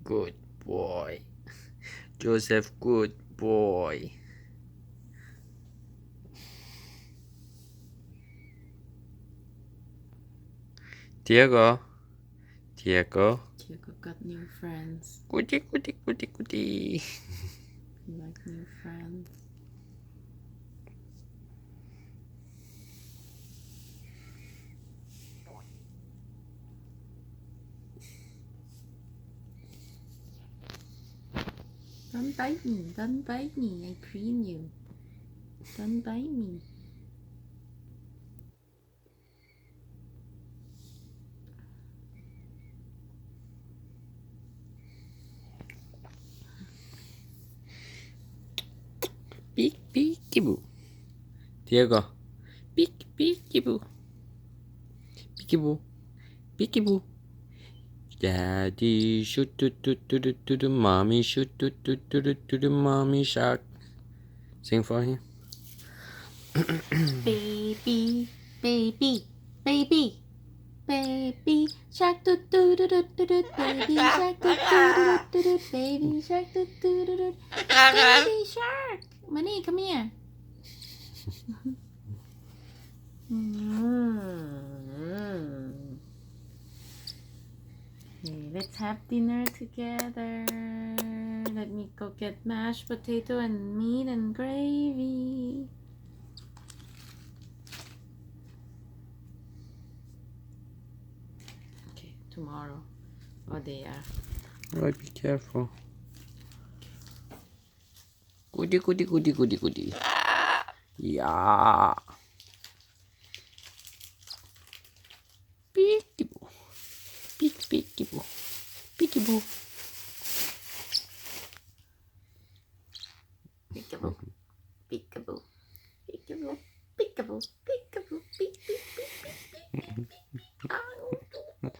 Good boy. Joseph, good boy. Tiago. Tiago. Tiago got new friends. Goody, goody, goody, goody. He like new friends. Don't bite me, don't bite me, I clean you. Don't bite me. Peek, peeky boo. Tiago. Peek, peeky boo. Peeky boo. Peeky boo. Daddy shoot to mommy shoot to mommy shark. Sing for him. Baby, baby, baby, baby shark doo doo doo doo doo doo, baby shark doo doo doo doo doo, baby shark doo doo doo doo, baby shark. Money, come here. Okay, let's have dinner together. Let me go get mashed potato and meat and gravy. Okay, tomorrow or day after. Alright, be careful. Goody, goody, goody, goody, goody. Yeah. Peeky boo. Peek, peeky boo. Peeky boo. Peekaboo, peekaboo, peekaboo, peekaboo, peekaboo, peek, peek, peek, peek, peek, peek, peek,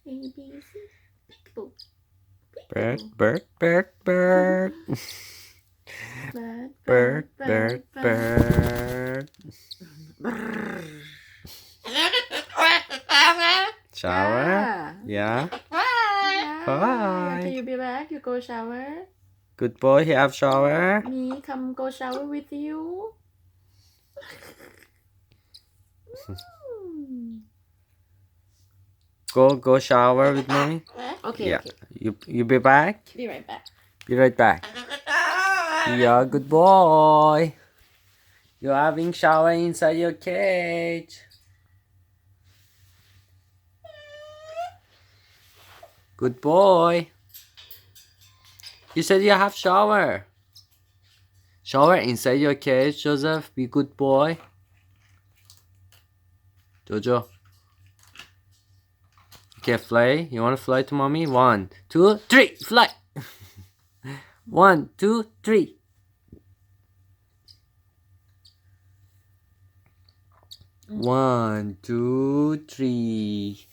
A, B, C, peekaboo, Bird, peekaboo. bird, bird, bird. Bird, Bird, bird, bird. Shower? Yeah. Hi. After you be back, you go shower. Good boy, you have shower? Me come go shower with you. Go shower with me. Okay, Yeah. okay. You be back? Be right back. Be right back. Yeah, good boy. You're having shower inside your cage. Good boy. You said you have shower. Shower inside your cage, Joseph. Be good boy. Jojo. Okay, fly. You want to fly to mommy? 1, 2, 3, fly. 1, 2, 3. One, two, three.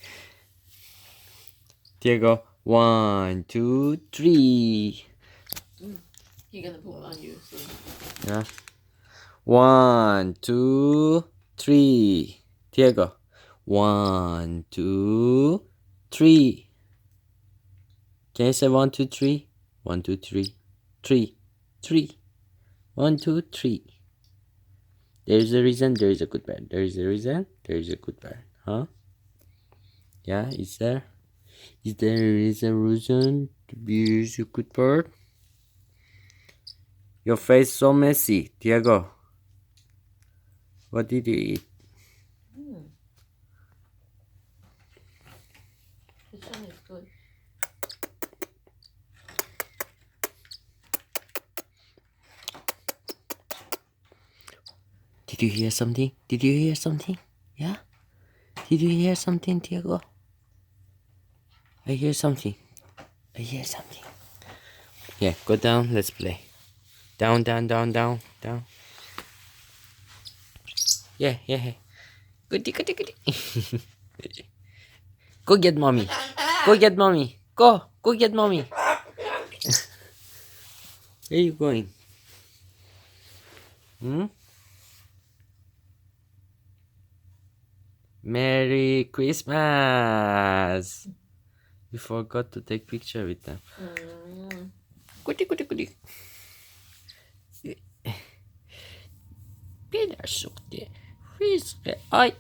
Diego. 1, 2, 3. He's gonna poop on you soon. Yeah. 1, 2, 3. Diego. 1, 2, 3. Can you say 1, 2, 3? 1, 2, 3. 3. 3. 1, 2, 3. There's a reason, there is a good bird. There is a reason, there is a good bird. Huh? Yeah, is there? Is there a reason to be a good bird? Your face so messy, Diego. What did you eat? This one is good. Did you hear something? Did you hear something? Yeah? Did you hear something, Diego? I hear something. I hear something. Yeah, go down, let's play. Down, down, down, down, down. Yeah. Goody, goody, goody. Go get mommy. Go get mommy. Go get mommy. Where are you going? Merry Christmas. We forgot to take picture with them. Mm. Goody, goody, goody. Pedersukte. Fiske. Ay.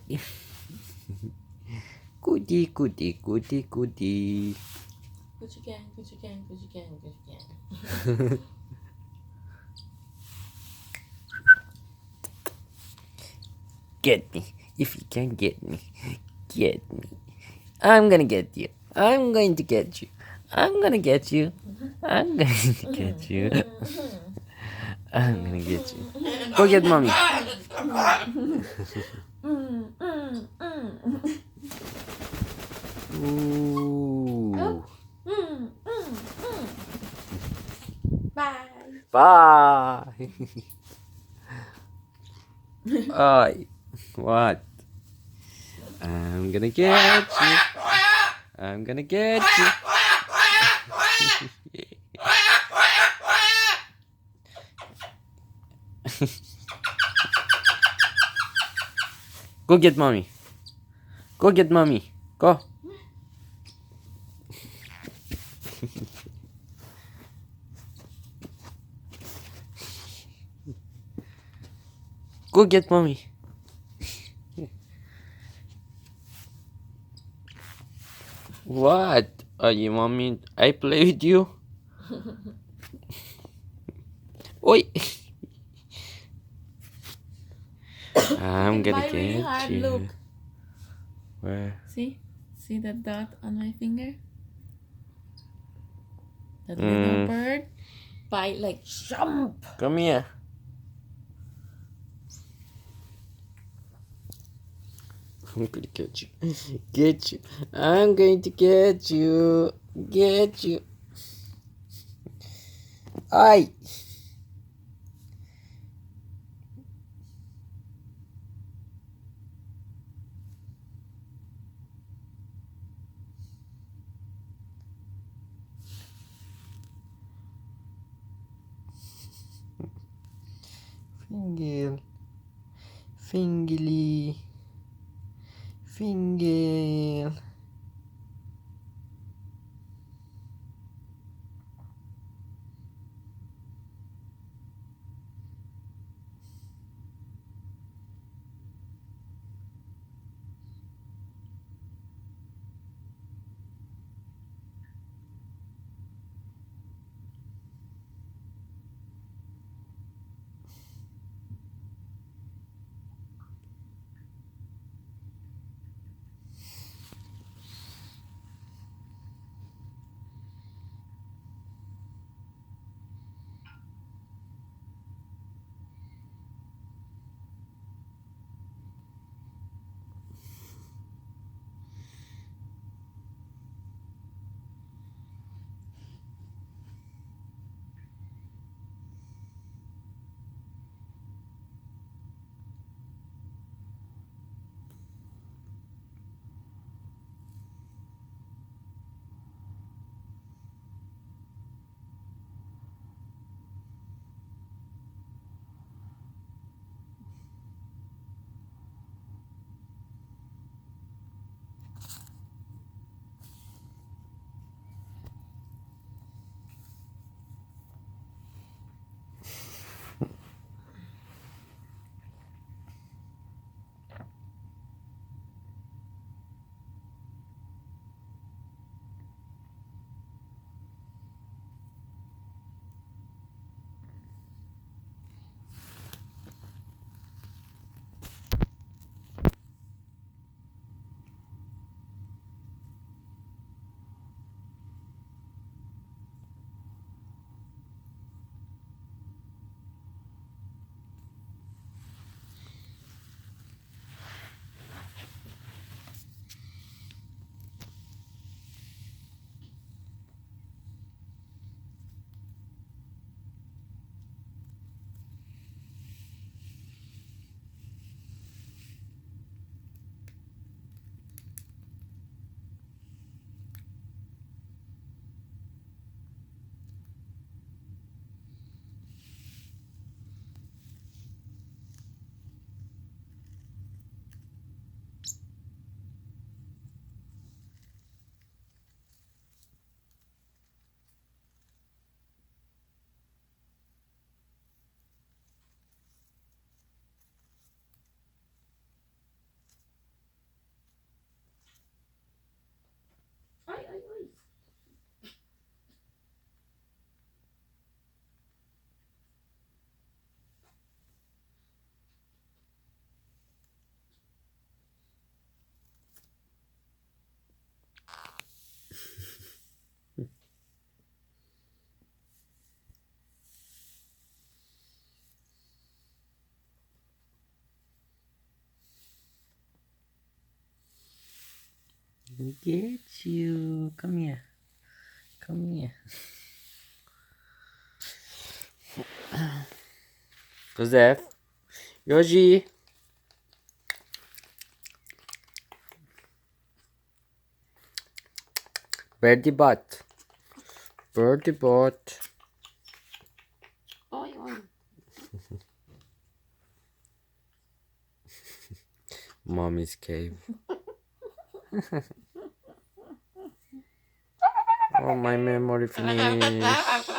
Goody, goody, goody, goody. Gucci gang, Gucci gang, Gucci gang, Gucci gang. Get me. If you can get me, get me. I'm gonna get you. I'm going to get you. I'm gonna get you. I'm going to get you. I'm gonna get you. Go get mommy. Ooh. Bye. Bye. Ay. What? I'm gonna get you. I'm gonna get you. Go get mommy. Go get mommy. Go. Go get mommy. What? Are you mommy? I play with you. Oi. I'm gonna Bye really get hard, you. look. Where? See that dot on my finger? That little bird bite like jump. Come here. I'm gonna get you. Get you. I'm going to get you. Get you. Ay. Finger. Fingly. Finger. Get you. Come here. Come here. Joseph. Yoji. Birdie bot. Birdie bot. Oi, oi. Mommy's cave. Oh, my memory finished.